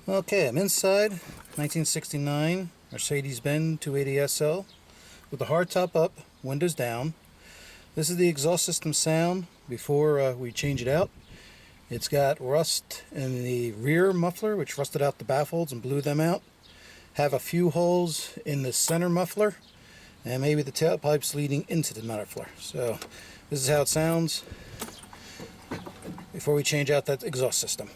Okay, I'm inside 1969 Mercedes-Benz 280 SL with the hardtop up, windows down. This is the exhaust system sound before we change it out. It's got rust in the rear muffler, which rusted out the baffles and blew them out. Have a few holes in the center muffler and maybe the tailpipes leading into the muffler. So this is how it sounds before we change out that exhaust system.